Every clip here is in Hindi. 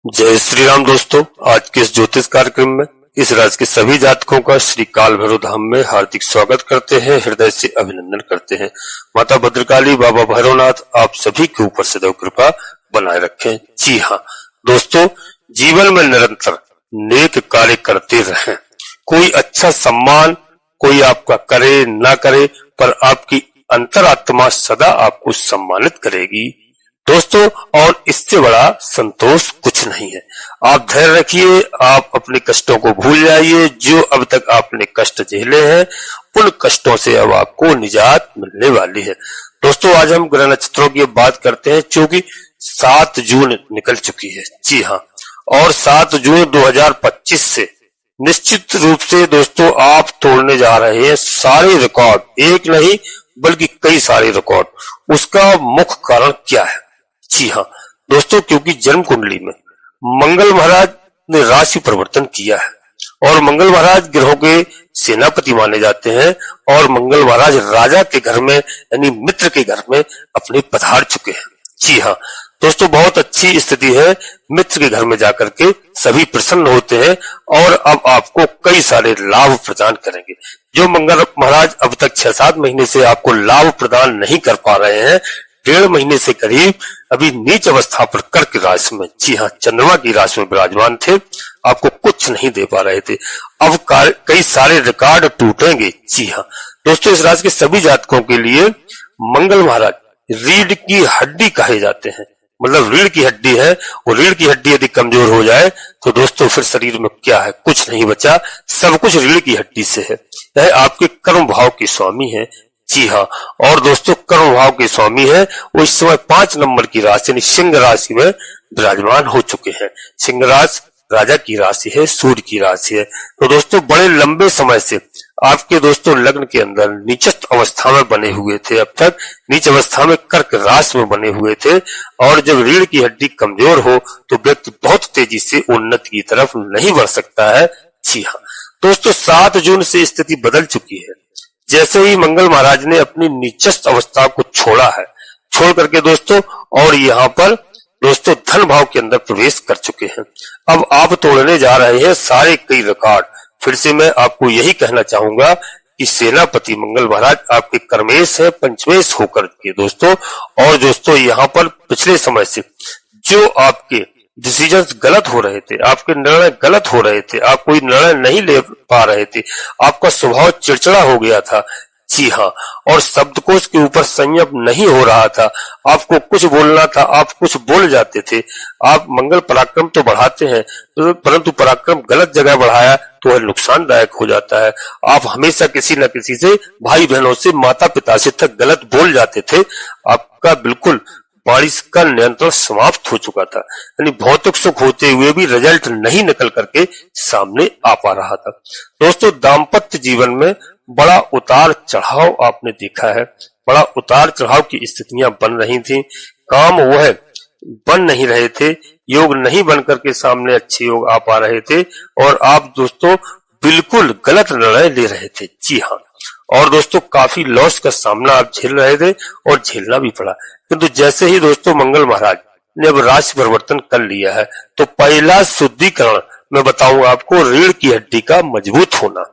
जय श्री राम दोस्तों। आज के इस ज्योतिष कार्यक्रम में इस राशि के सभी जातकों का श्री काल भैरव धाम में हार्दिक स्वागत करते हैं, हृदय से अभिनंदन करते हैं। माता भद्रकाली, बाबा भैरवनाथ आप सभी के ऊपर सदैव कृपा बनाए रखें। जी हाँ दोस्तों, जीवन में निरंतर नेक कार्य करते रहें। कोई अच्छा सम्मान कोई आपका करे ना करे, पर आपकी अंतरात्मा सदा आपको सम्मानित करेगी दोस्तों, और इससे बड़ा संतोष कुछ नहीं है। आप धैर्य रखिए, आप अपने कष्टों को भूल जाइए। जो अब तक आपने कष्ट झेले हैं, उन कष्टों से अब आपको निजात मिलने वाली है। दोस्तों, आज हम ग्रह नक्षत्रों की बात करते हैं, क्योंकि 7 जून निकल चुकी है। जी हाँ, और 7 जून 2025 से निश्चित रूप से दोस्तों आप तोड़ने जा रहे हैं सारे रिकॉर्ड, एक नहीं बल्कि कई सारे रिकॉर्ड। उसका मुख्य कारण क्या है? जी हाँ दोस्तों, क्योंकि जन्म कुंडली में मंगल महाराज ने राशि परिवर्तन किया है, और मंगल महाराज ग्रहों के सेनापति माने जाते हैं, और मंगल महाराज राजा के घर में यानी मित्र के घर में अपने पधार चुके हैं। जी हाँ दोस्तों, बहुत अच्छी स्थिति है। मित्र के घर में जाकर के सभी प्रसन्न होते हैं, और अब आपको कई सारे लाभ प्रदान करेंगे। जो मंगल महाराज अब तक 6-7 महीने से आपको लाभ प्रदान नहीं कर पा रहे हैं, 1.5 महीने से करीब अभी नीच अवस्था पर कर्क राशि में, जी हाँ चंद्रमा की राशि में विराजमान थे, आपको कुछ नहीं दे पा रहे थे। अब कई सारे रिकॉर्ड टूटेंगे। जी हाँ दोस्तों, इस राशि के सभी जातकों के लिए मंगल महाराज रीढ़ की हड्डी कहे जाते हैं। मतलब रीढ़ की हड्डी है, वो रीढ़ की हड्डी यदि कमजोर हो जाए तो दोस्तों फिर शरीर में क्या है, कुछ नहीं बचा। सब कुछ रीढ़ की हड्डी से है। यह आपके कर्म भाव के स्वामी है। जी हाँ, और दोस्तों कर्म भाव के स्वामी है वो इस समय 5 नंबर की राशि यानी सिंह राशि में विराजमान हो चुके हैं। सिंह राशि राजा की राशि है, सूर्य की राशि है। तो दोस्तों बड़े लंबे समय से आपके दोस्तों लग्न के अंदर नीचस्थ अवस्था में बने हुए थे, अब तक नीच अवस्था में कर्क राशि में बने हुए थे, और जब रीढ़ की हड्डी कमजोर हो तो व्यक्ति बहुत तेजी से उन्नति की तरफ नहीं बढ़ सकता है। जी हाँ दोस्तों, 7 जून से स्थिति बदल चुकी है। जैसे ही मंगल महाराज ने अपनी नीचस्थ अवस्था को छोड़ा है, छोड़ करके दोस्तों और यहाँ पर दोस्तों धन भाव के अंदर प्रवेश कर चुके हैं। अब आप तोड़ने जा रहे हैं सारे कई रिकॉर्ड। फिर से मैं आपको यही कहना चाहूंगा कि सेनापति मंगल महाराज आपके कर्मेश है, पंचमेश होकर के दोस्तों। और दोस्तों यहाँ पर पिछले समय से जो आपके डिसीजंस गलत हो रहे थे, आपके निर्णय गलत हो रहे थे, आप कोई निर्णय नहीं ले पा रहे थे, आपका स्वभाव चिड़चिड़ा हो गया था। जी हाँ, और शब्दकोश के ऊपर संयम नहीं हो रहा था। आपको कुछ बोलना था, आप कुछ बोल जाते थे। आप मंगल पराक्रम तो बढ़ाते हैं, परंतु पराक्रम गलत जगह बढ़ाया तो वह नुकसानदायक हो जाता है। आप हमेशा किसी न किसी से, भाई बहनों से, माता पिता से तक गलत बोल जाते थे। आपका बिल्कुल बारिश का नियंत्रण समाप्त हो चुका था, यानी भौतिक सुख होते हुए भी रिजल्ट नहीं निकल करके सामने आ पा रहा था। दोस्तों दाम्पत्य जीवन में बड़ा उतार चढ़ाव आपने देखा है, बड़ा उतार चढ़ाव की स्थितियां बन रही थी। काम वह बन नहीं रहे थे, योग नहीं बन करके सामने अच्छे योग आ पा रहे थे, और आप दोस्तों बिल्कुल गलत निर्णय ले रहे थे। जी हाँ, और दोस्तों काफी लॉस का सामना आप झेल रहे थे और झेलना भी पड़ा। किंतु जैसे ही दोस्तों मंगल महाराज ने अब राशि परिवर्तन कर लिया है, तो पहला शुद्धिकरण मैं बताऊंगा आपको, रीढ़ की हड्डी का मजबूत होना,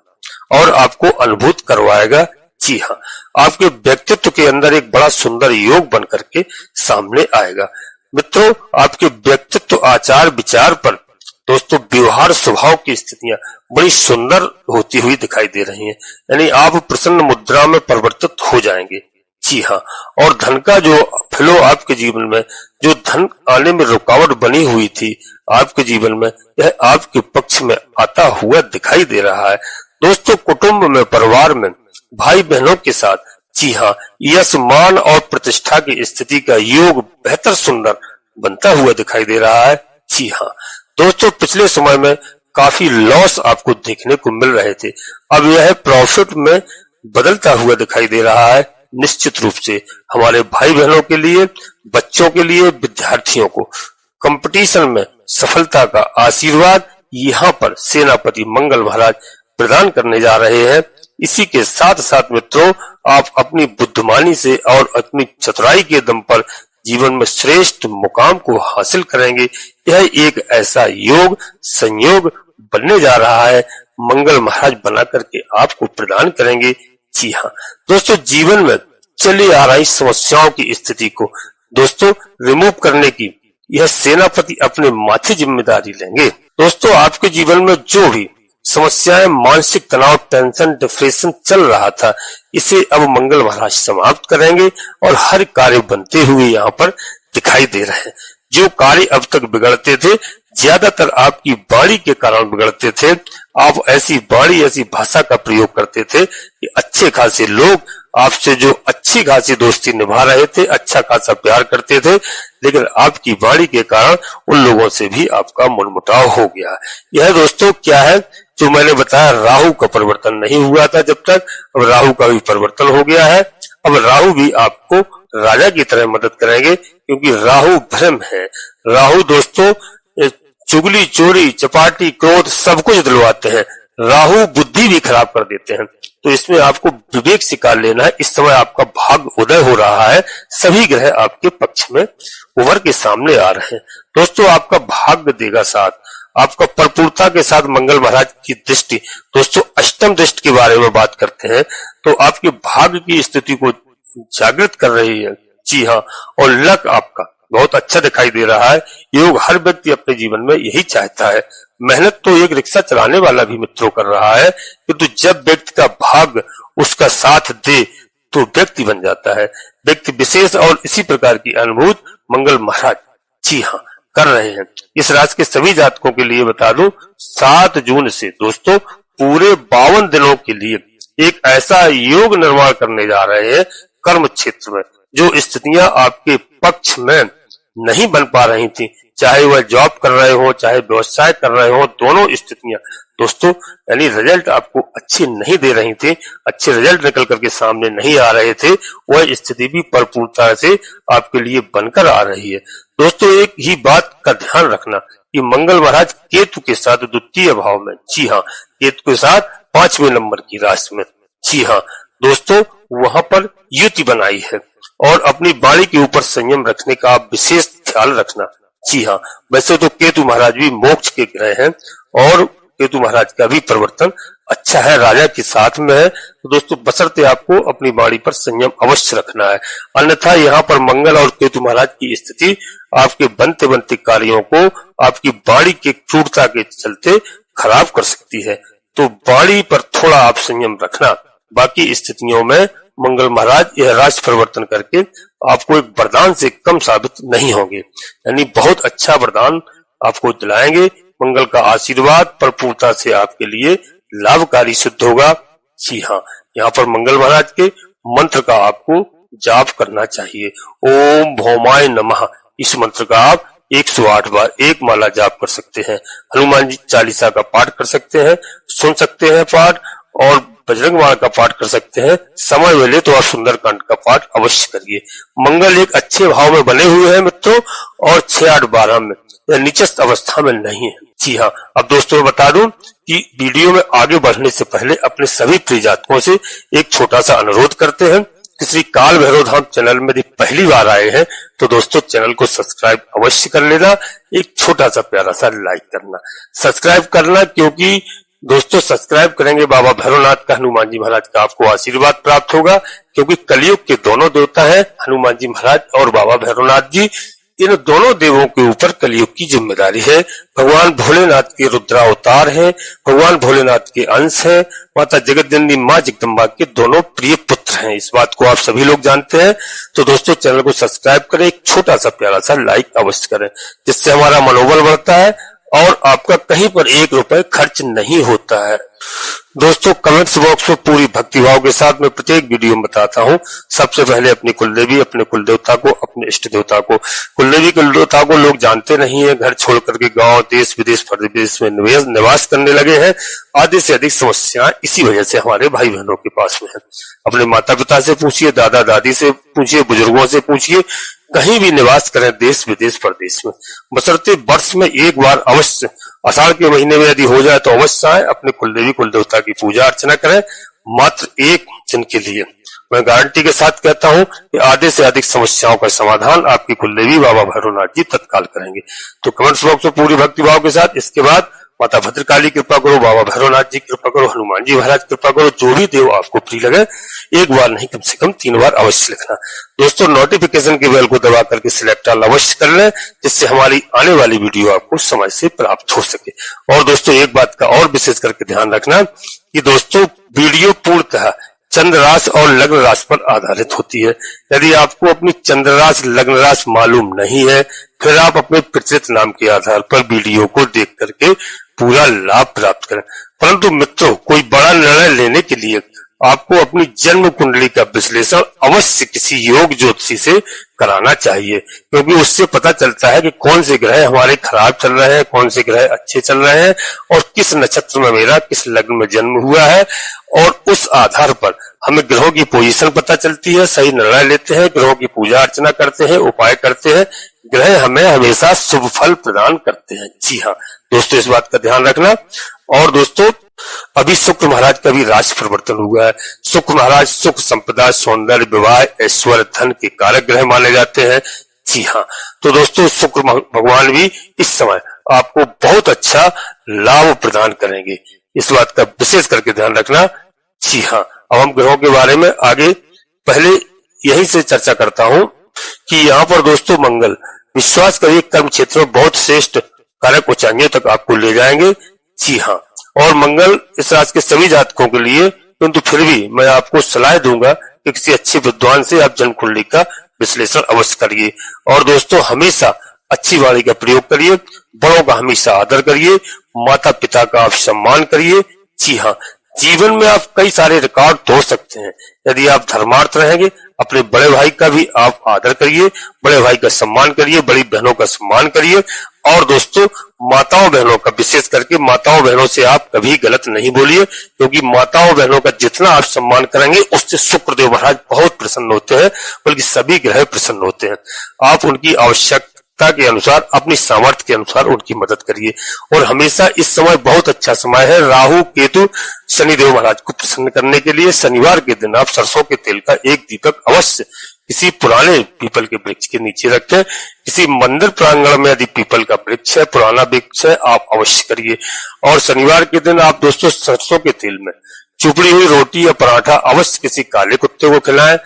और आपको अनुभूत करवाएगा। जी हाँ, आपके व्यक्तित्व के अंदर एक बड़ा सुंदर योग बन करके सामने आएगा। मित्रों, आपके व्यक्तित्व, आचार विचार पर दोस्तों व्यवहार स्वभाव की स्थितियां बड़ी सुंदर होती हुई दिखाई दे रही हैं, यानी आप प्रसन्न मुद्रा में परिवर्तित हो जाएंगे। जी हाँ, और धन का जो फ्लो आपके जीवन में, जो धन आने में रुकावट बनी हुई थी आपके जीवन में, यह आपके पक्ष में आता हुआ दिखाई दे रहा है। दोस्तों कुटुंब में, परिवार में, भाई बहनों के साथ, जी हाँ, यश मान और प्रतिष्ठा की स्थिति का योग बेहतर सुंदर बनता हुआ दिखाई दे रहा है। जी हाँ दोस्तों, पिछले समय में काफी लॉस आपको देखने को मिल रहे थे, अब यह प्रॉफिट में बदलता हुआ दिखाई दे रहा है। निश्चित रूप से हमारे भाई बहनों के लिए, बच्चों के लिए, विद्यार्थियों को कंपटीशन में सफलता का आशीर्वाद यहाँ पर सेनापति मंगल महाराज प्रदान करने जा रहे हैं। इसी के साथ साथ मित्रों, आप अपनी बुद्धिमानी से और अपनी चतुराई के दम पर जीवन में श्रेष्ठ मुकाम को हासिल करेंगे। यह एक ऐसा योग संयोग बनने जा रहा है, मंगल महाराज बना करके आपको प्रदान करेंगे। जी हाँ दोस्तों, जीवन में चली आ रही समस्याओं की स्थिति को दोस्तों रिमूव करने की यह सेनापति अपने माथे जिम्मेदारी लेंगे। दोस्तों, आपके जीवन में जो भी समस्याएं, मानसिक तनाव, टेंशन, डिप्रेशन चल रहा था, इसे अब मंगल महाराज समाप्त करेंगे और हर कार्य बनते हुए यहाँ पर दिखाई दे रहे हैं। जो कार्य अब तक बिगड़ते थे, ज्यादातर आपकी वाणी के कारण बिगड़ते थे। आप ऐसी वाणी, ऐसी भाषा का प्रयोग करते थे कि अच्छे खासे लोग आपसे जो अच्छी खासी दोस्ती निभा रहे थे, अच्छा खासा प्यार करते थे, लेकिन आपकी वाणी के कारण उन लोगों से भी आपका मनमुटाव हो गया। यह दोस्तों क्या है, जो मैंने बताया, राहु का परिवर्तन नहीं हुआ था जब तक, अब राहु का भी परिवर्तन हो गया है। अब राहु भी आपको राजा की तरह मदद करेंगे, क्योंकि राहु भ्रम है। राहु दोस्तों चुगली, चोरी, चपाटी, क्रोध सब कुछ दिलवाते हैं। राहु बुद्धि भी खराब कर देते हैं, तो इसमें आपको विवेक से कार्य लेना है। इस समय आपका भाग्य उदय हो रहा है, सभी ग्रह आपके पक्ष में उभर के सामने आ रहे हैं। दोस्तों, आपका भाग्य देगा साथ, आपका प्रफुल्लता के साथ मंगल महाराज की दृष्टि। दोस्तों, अष्टम दृष्टि के बारे में बात करते हैं तो आपके भाग्य की स्थिति को जागृत कर रही है। जी हाँ, और लक आपका बहुत अच्छा दिखाई दे रहा है। योग हर व्यक्ति अपने जीवन में यही चाहता है। मेहनत तो एक रिक्शा चलाने वाला भी मित्रों कर रहा है, किंतु जब व्यक्ति का भाग्य उसका साथ दे तो व्यक्ति बन जाता है, व्यक्ति विशेष। और इसी प्रकार की अनुभूति मंगल महाराज जी हाँ कर रहे हैं। इस राशि के सभी जातकों के लिए बता दूं, 7 जून से दोस्तों पूरे 52 दिनों के लिए एक ऐसा योग निर्माण करने जा रहे हैं कर्म क्षेत्र में, जो स्थितियां आपके पक्ष में नहीं बन पा रही थी, चाहे वह जॉब कर रहे हो, चाहे व्यवसाय कर रहे हो, दोनों स्थितियां दोस्तों, यानी रिजल्ट आपको अच्छे नहीं दे रही थी, अच्छे रिजल्ट निकल करके सामने नहीं आ रहे थे, वह स्थिति भी परिपूर्णता से आपके लिए बनकर आ रही है। दोस्तों, एक ही बात का ध्यान रखना कि मंगल महाराज केतु के साथ द्वितीय भाव में, जी हाँ, केतु के साथ 5वें नंबर की राशि में, जी हाँ दोस्तों, वहां पर युति बनाई है। और अपनी वाणी के ऊपर संयम रखने का आप विशेष ख्याल रखना। जी हाँ, वैसे तो केतु महाराज भी मोक्ष के ग्रह हैं और केतु महाराज का भी परिवर्तन अच्छा है, राजा के साथ में है। तो दोस्तों, बशर्ते आपको अपनी वाणी पर संयम अवश्य रखना है, अन्यथा यहाँ पर मंगल और केतु महाराज की स्थिति आपके बनते बनते कार्यों को आपकी वाणी के क्रूरता के चलते खराब कर सकती है। तो वाणी पर थोड़ा आप संयम रखना। बाकी स्थितियों में मंगल महाराज यह राशि परिवर्तन करके आपको एक वरदान से कम साबित नहीं होंगे, यानी बहुत अच्छा वरदान आपको दिलाएंगे। मंगल का आशीर्वाद प्रफुल्लता से आपके लिए लाभकारी सिद्ध होगा। जी हाँ, यहाँ पर मंगल महाराज के मंत्र का आपको जाप करना चाहिए। ओम भौमाय नमः, इस मंत्र का आप 108 बार एक माला जाप कर सकते हैं। हनुमान जी चालीसा का पाठ कर सकते हैं, सुन सकते हैं पाठ, और बजरंग बाण का पाठ कर सकते हैं। समय मिले तो आप सुंदरकांड का पाठ अवश्य करिए। मंगल एक अच्छे भाव में बने हुए हैं मित्रों, और 6, 8, 12 में, या नीचस्थ अवस्था में नहीं है। जी हाँ, अब दोस्तों मैं बता दूं कि वीडियो में आगे बढ़ने से पहले अपने सभी प्रिय जातकों से एक छोटा सा अनुरोध करते हैं कि श्री काल भैरव धाम चैनल में यदि पहली बार आए हैं तो दोस्तों चैनल को सब्सक्राइब अवश्य कर लेना, एक छोटा सा प्यारा सा लाइक करना, सब्सक्राइब करना, क्योंकि दोस्तों सब्सक्राइब करेंगे बाबा भैरवनाथ का, हनुमान जी महाराज का आपको आशीर्वाद प्राप्त होगा, क्योंकि कलयुग के दोनों देवता हैं हनुमान जी महाराज और बाबा भैरवनाथ जी। इन दोनों देवों के ऊपर कलयुग की जिम्मेदारी है। भगवान भोलेनाथ के रुद्रावतार हैं, भगवान भोलेनाथ के अंश हैं, माता जगतजननी माँ जगदम्बा के दोनों प्रिय पुत्र हैं। इस बात को आप सभी लोग जानते हैं। तो दोस्तों चैनल को सब्सक्राइब करें, एक छोटा सा प्यारा सा लाइक अवश्य करें, जिससे हमारा मनोबल बढ़ता है और आपका कहीं पर 1 रुपए खर्च नहीं होता है। दोस्तों, कमेंट्स बॉक्स में पूरी भक्तिभाव के साथ मैं प्रत्येक वीडियो में बताता हूँ, सबसे पहले अपनी कुलदेवी, अपने कुलदेवता को, अपने इष्ट देवता को। कुलदेवी कुलदेवता को लोग जानते नहीं है, घर छोड़ करके गांव, देश विदेश, परदेश में निवास करने लगे हैं। आधे से अधिक समस्याएं इसी वजह से हमारे भाई बहनों के पास में है। अपने माता पिता से पूछिए, दादा दादी से पूछिए, बुजुर्गों से पूछिए, कहीं भी निवास करें, देश विदेश परदेश में, बशर्ते वर्ष में एक बार अवश्य, आषाढ़ के महीने में यदि हो जाए तो अवश्य आए, अपने कुलदेवी कुलदेवता की पूजा अर्चना करें, मात्र 1 दिन के लिए। मैं गारंटी के साथ कहता हूं कि आधे से अधिक समस्याओं का समाधान आपकी कुलदेवी बाबा भैरवनाथ जी तत्काल करेंगे। तो कमेंट्स बॉक्स में पूरी भक्तिभाव के साथ इसके बाद माता भद्रकाली कृपा करो, बाबा भैरवनाथ जी कृपा करो, हनुमान जी महाराज कृपा करो, जो भी देव आपको प्रिय लगे एक बार नहीं कम से कम 3 बार अवश्य लिखना। दोस्तों नोटिफिकेशन के बेल को दबा करके सिलेक्ट ऑल अवश्य कर लें, जिससे हमारी आने वाली वीडियो आपको समय से प्राप्त हो सके। और दोस्तों एक बात का और विशेष करके ध्यान रखना कि दोस्तों वीडियो पूर्णतः चंद्र राशि और लग्न राशि पर आधारित होती है। यदि आपको अपनी चंद्र राशि लग्न राशि मालूम नहीं है, फिर आप अपने प्रचलित नाम के आधार पर वीडियो को देख करके पूरा लाभ प्राप्त करें। परंतु मित्रों, कोई बड़ा निर्णय लेने के लिए आपको अपनी जन्म कुंडली का विश्लेषण अवश्य किसी योग ज्योतिषी से कराना चाहिए, क्योंकि उससे पता चलता है कि कौन से ग्रह हमारे खराब चल रहे हैं, कौन से ग्रह अच्छे चल रहे हैं और किस नक्षत्र में मेरा किस लग्न में जन्म हुआ है। और उस आधार पर हमें ग्रहों की पोजीशन पता चलती है, सही निर्णय लेते हैं, ग्रहों की पूजा अर्चना करते हैं, उपाय करते हैं। ग्रह हमें हमेशा शुभ फल प्रदान करते हैं। जी हाँ दोस्तों, इस बात का ध्यान रखना। और दोस्तों अभी शुक्र महाराज का भी राशि परिवर्तन हुआ है। शुक्र महाराज सुख, संपदा, सौंदर्य, विवाह, ऐश्वर्य, धन के कारक ग्रह माने जाते हैं। जी हाँ, तो दोस्तों शुक्र भगवान भी इस समय आपको बहुत अच्छा लाभ प्रदान करेंगे, इस बात का विशेष करके ध्यान रखना। जी हाँ, अब हम ग्रहों के बारे में आगे पहले यहीं से चर्चा करता हूं कि यहाँ पर दोस्तों मंगल विश्वास करिए कर्म क्षेत्र में बहुत श्रेष्ठ कारक ऊंचाइयों तक आपको ले जाएंगे। जी हाँ, और मंगल इस राशि के सभी जातकों के लिए, किंतु फिर भी मैं आपको सलाह दूंगा कि किसी अच्छे विद्वान से आप जन्म कुंडली का विश्लेषण अवश्य करिए। और दोस्तों हमेशा अच्छी वाणी का प्रयोग करिए, बड़ों का हमेशा आदर करिए, माता पिता का आप सम्मान करिए। जी हाँ, जीवन में आप कई सारे रिकॉर्ड तोड़ सकते हैं यदि आप धर्मार्थ रहेंगे। अपने बड़े भाई का भी आप आदर करिए, बड़े भाई का सम्मान करिए, बड़ी बहनों का सम्मान करिए। और दोस्तों माताओं बहनों का विशेष करके माताओं बहनों से आप कभी गलत नहीं बोलिए, क्योंकि माताओं बहनों का जितना आप सम्मान करेंगे उससे शुक्रदेव महाराज बहुत प्रसन्न होते हैं, बल्कि सभी ग्रह प्रसन्न होते हैं। आप उनकी आवश्यकता के अनुसार, अपनी सामर्थ्य के अनुसार उनकी मदद करिए। और हमेशा इस समय बहुत अच्छा समय है राहु केतु शनिदेव महाराज को प्रसन्न करने के लिए। शनिवार के दिन आप सरसों के तेल का एक दीपक अवश्य किसी पुराने पीपल के वृक्ष के नीचे रखें। किसी मंदिर प्रांगण में यदि पीपल का वृक्ष है, पुराना वृक्ष है, आप अवश्य करिए। और शनिवार के दिन आप दोस्तों सरसों के तेल में चुपड़ी हुई रोटी या पराठा अवश्य किसी काले कुत्ते को खिलाएं।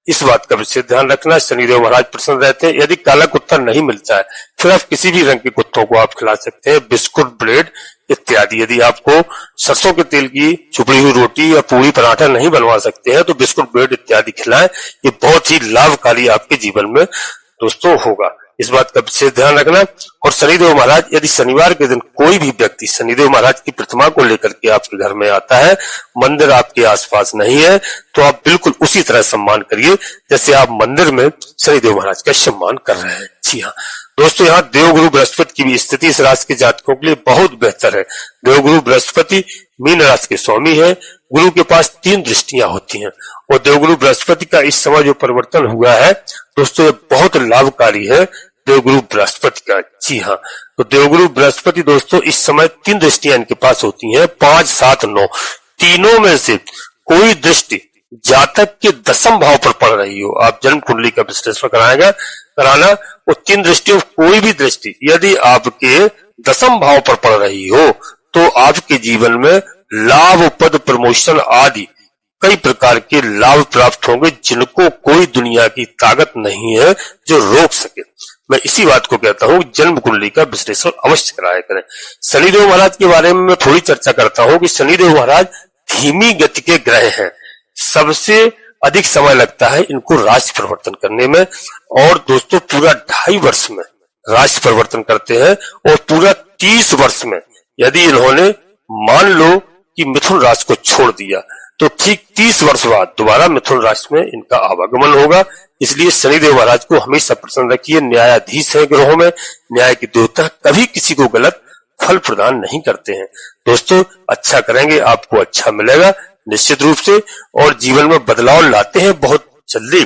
इस बात का विशेष ध्यान रखना, शनिदेव महाराज प्रसन्न रहते हैं। यदि काला कुत्ता नहीं मिलता है फिर आप किसी भी रंग के कुत्तों को आप खिला सकते हैं, बिस्कुट, ब्रेड इत्यादि। यदि आपको सरसों के तेल की चुपड़ी हुई रोटी या पूरी पराठा नहीं बनवा सकते हैं तो बिस्कुट, ब्रेड इत्यादि खिलाएं। ये बहुत ही लाभकारी आपके जीवन में दोस्तों होगा, इस बात का विशेष ध्यान रखना। और शनिदेव महाराज, यदि शनिवार के दिन कोई भी व्यक्ति शनिदेव महाराज की प्रतिमा को लेकर के आपके घर में आता है, मंदिर आपके आसपास नहीं है, तो आप बिल्कुल उसी तरह सम्मान करिए जैसे आप मंदिर में शनिदेव महाराज का सम्मान कर रहे हैं। जी हाँ दोस्तों, यहाँ देवगुरु बृहस्पति की भी स्थिति इस राशि के जातकों के लिए बहुत बेहतर है। देवगुरु बृहस्पति मीन राशि के स्वामी है। गुरु के पास 3 दृष्टियां होती हैं और देवगुरु बृहस्पति का इस समय जो परिवर्तन हुआ है दोस्तों, ये बहुत लाभकारी है देवगुरु बृहस्पति का। जी हाँ, तो देवगुरु बृहस्पति दोस्तों इस समय 3 दृष्टियां इनके पास होती हैं, 5, 7, 9। तीनों में से कोई दृष्टि जातक के 10वें भाव पर पड़ रही हो, आप जन्म कुंडली का विश्लेषण कराना, वो 3 दृष्टियों कोई भी दृष्टि यदि आपके 10वें भाव पर पड़ रही हो तो आपके जीवन में लाभ, पद, प्रमोशन आदि कई प्रकार के लाभ प्राप्त होंगे, जिनको कोई दुनिया की ताकत नहीं है जो रोक सके। मैं इसी बात को कहता हूँ जन्म कुंडली का विश्लेषण अवश्य कराया करें। शनिदेव महाराज के बारे में मैं थोड़ी चर्चा करता हूँ कि शनिदेव महाराज धीमी गति के ग्रह हैं, सबसे अधिक समय लगता है इनको राशि परिवर्तन करने में। और दोस्तों पूरा 2.5 वर्ष में राशि परिवर्तन करते हैं और पूरा 30 वर्ष में यदि इन्होंने मान लो कि मिथुन राशि को छोड़ दिया तो ठीक 30 वर्ष बाद दोबारा मिथुन राशि में इनका आवागमन होगा। इसलिए शनिदेव महाराज को हमेशा प्रसन्न रखिए। न्यायाधीश है ग्रहों में, न्याय के देवता कभी किसी को गलत फल प्रदान नहीं करते हैं। दोस्तों अच्छा करेंगे, आपको अच्छा मिलेगा निश्चित रूप से, और जीवन में बदलाव लाते हैं बहुत जल्दी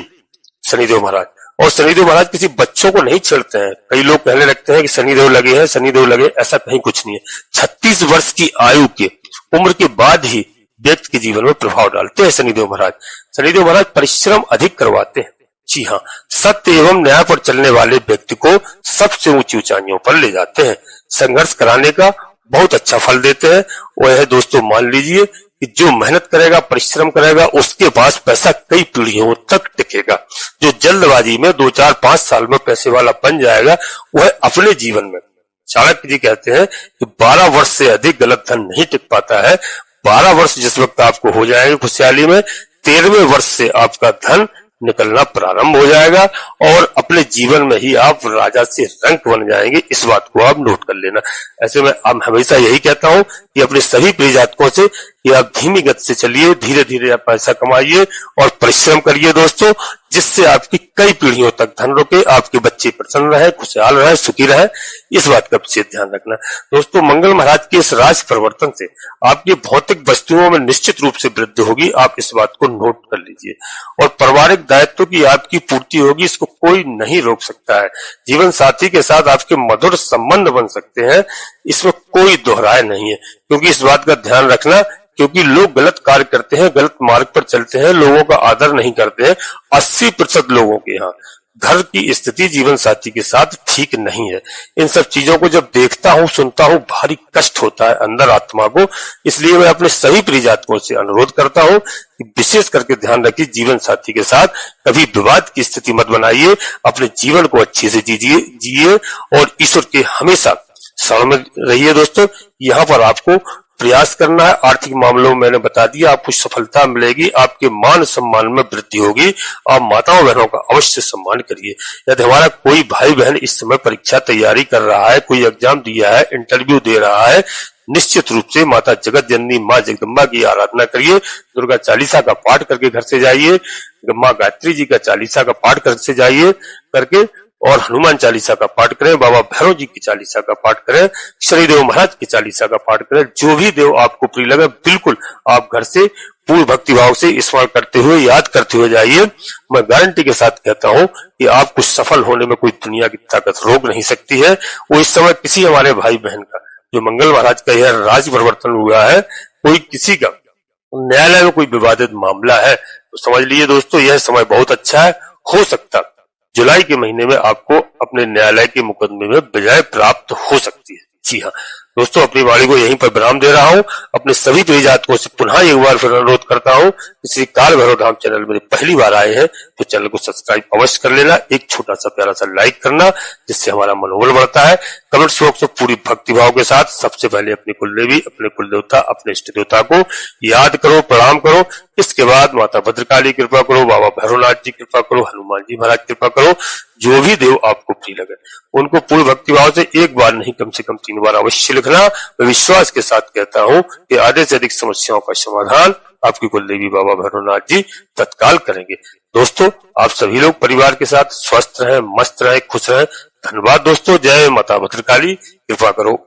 शनिदेव महाराज। और शनिदेव महाराज किसी बच्चों को नहीं छेड़ते हैं। कई लोग कहने लगते हैं कि शनिदेव लगे हैं, शनिदेव लगे, ऐसा कहीं कुछ नहीं है। 36 वर्ष की आयु के उम्र के बाद ही व्यक्ति के जीवन में प्रभाव डालते हैं शनिदेव महाराज। शनिदेव महाराज परिश्रम अधिक करवाते हैं। जी हाँ, सत्य एवं न्याय पर चलने वाले व्यक्ति को सबसे ऊंची ऊंचाइयों पर ले जाते हैं। संघर्ष कराने का बहुत अच्छा फल देते हैं। वह है दोस्तों, मान लीजिए कि जो मेहनत करेगा, परिश्रम करेगा, उसके पास पैसा कई पीढ़ियों तक टिकेगा। जो जल्दबाजी में 2, 4, 5 साल में पैसे वाला बन जाएगा, वह अपने जीवन में, चाणक्य जी कहते हैं कि 12 वर्ष से अधिक गलत धन नहीं टिक पाता है। 12 वर्ष जिस वक्त आपको हो जाएंगे खुशहाली में, 13वें वर्ष से आपका धन निकलना प्रारंभ हो जाएगा और अपने जीवन में ही आप राजा से रंक बन जाएंगे। इस बात को आप नोट कर लेना। ऐसे में अब हमेशा यही कहता हूं कि अपने सभी प्रिय जातकों से कि आप धीमी गति से चलिए, धीरे धीरे आप पैसा कमाइए और परिश्रम करिए दोस्तों, जिससे आपकी कई पीढ़ियों तक धन रुके, आपके बच्चे प्रसन्न रहे, खुशहाल रहे, सुखी रहे। इस बात का विशेष ध्यान रखना दोस्तों। मंगल महाराज के इस राशि परिवर्तन से आपकी भौतिक वस्तुओं में निश्चित रूप से वृद्धि होगी। आप इस बात को नोट कर लीजिए। और पारिवारिक दायित्व की आपकी पूर्ति होगी, इसको कोई नहीं रोक सकता है। जीवन साथी के साथ आपके मधुर संबंध बन सकते हैं, इसमें कोई दोहराए नहीं है। क्योंकि इस बात का ध्यान रखना, क्योंकि लोग गलत कार्य करते हैं, गलत मार्ग पर चलते हैं, लोगों का आदर नहीं करते हैं। 80% लोगों के यहाँ घर की स्थिति जीवन साथी के साथ ठीक नहीं है। इन सब चीजों को जब देखता हूँ, सुनता हूँ, भारी कष्ट होता है अंदर आत्मा को। इसलिए मैं अपने सभी प्रिय जातकों से अनुरोध करता हूँ कि विशेष करके ध्यान रखिए, जीवन साथी के साथ कभी विवाद की स्थिति मत बनाइए। अपने जीवन को अच्छे से जिए और ईश्वर के हमेशा शरण में रहिए दोस्तों। यहाँ पर आपको प्रयास करना है। आर्थिक मामलों में मैंने बता दिया, आपको सफलता मिलेगी, आपके मान सम्मान में वृद्धि होगी। आप माताओं बहनों का अवश्य सम्मान करिए। यदि हमारा कोई भाई बहन इस समय परीक्षा तैयारी कर रहा है, कोई एग्जाम दिया है, इंटरव्यू दे रहा है, निश्चित रूप से माता जगत जननी माँ जगदम्बा की आराधना करिए। दुर्गा चालीसा का पाठ करके घर से जाइए, माँ गायत्री जी का चालीसा का पाठ घर से जाइए करके, और हनुमान चालीसा का पाठ करें, बाबा भैरव जी की चालीसा का पाठ करें, शनिदेव महाराज की चालीसा का पाठ करें। जो भी देव आपको प्रिय लगे, बिल्कुल आप घर से पूर्ण भक्ति भाव से स्मरण करते हुए, याद करते हुए जाइए। मैं गारंटी के साथ कहता हूं कि आपको सफल होने में कोई दुनिया की ताकत रोक नहीं सकती है। वो इस समय किसी हमारे भाई बहन का, जो मंगल महाराज का यह राशि परिवर्तन हुआ है, कोई किसी का न्यायालय में कोई विवादित मामला है, तो समझ लीजिए दोस्तों, यह समय बहुत अच्छा है। हो सकता जुलाई के महीने में आपको अपने न्यायालय के मुकदमे में विजय प्राप्त हो सकती है। जी हाँ दोस्तों, अपनी वाणी को यहीं पर विराम दे रहा हूं। अपने सभी प्रिय जातकों से पुनः एक बार फिर अनुरोध करता हूं, श्री काल भैरव धाम चैनल में पहली बार आए हैं तो चैनल को सब्सक्राइब अवश्य कर लेना। एक छोटा सा प्यारा सा लाइक करना, जिससे हमारा मनोबल बढ़ता है। कमेंट्स बॉक्स में पूरी भक्ति भाव के साथ सबसे पहले अपनी कुलदेवी, अपने कुल देवता, अपने इष्ट देवता को याद करो, प्रणाम करो। इसके बाद माता भद्रकाली कृपा करो, बाबा भैरवनाथ जी कृपा करो, हनुमान जी महाराज कृपा करो। जो भी देव आपको प्रिय लगे उनको पूर्ण भक्ति भाव से एक बार नहीं, कम से कम 3 बार अवश्य लिखना। मैं विश्वास के साथ कहता हूं कि आधे से अधिक समस्याओं का समाधान आपकी कुलदेवी बाबा भैरवनाथ जी तत्काल करेंगे। दोस्तों, आप सभी लोग परिवार के साथ स्वस्थ रहें, मस्त रहें, खुश रहें। धन्यवाद दोस्तों। जय माता भद्रकाली, कृपा करो।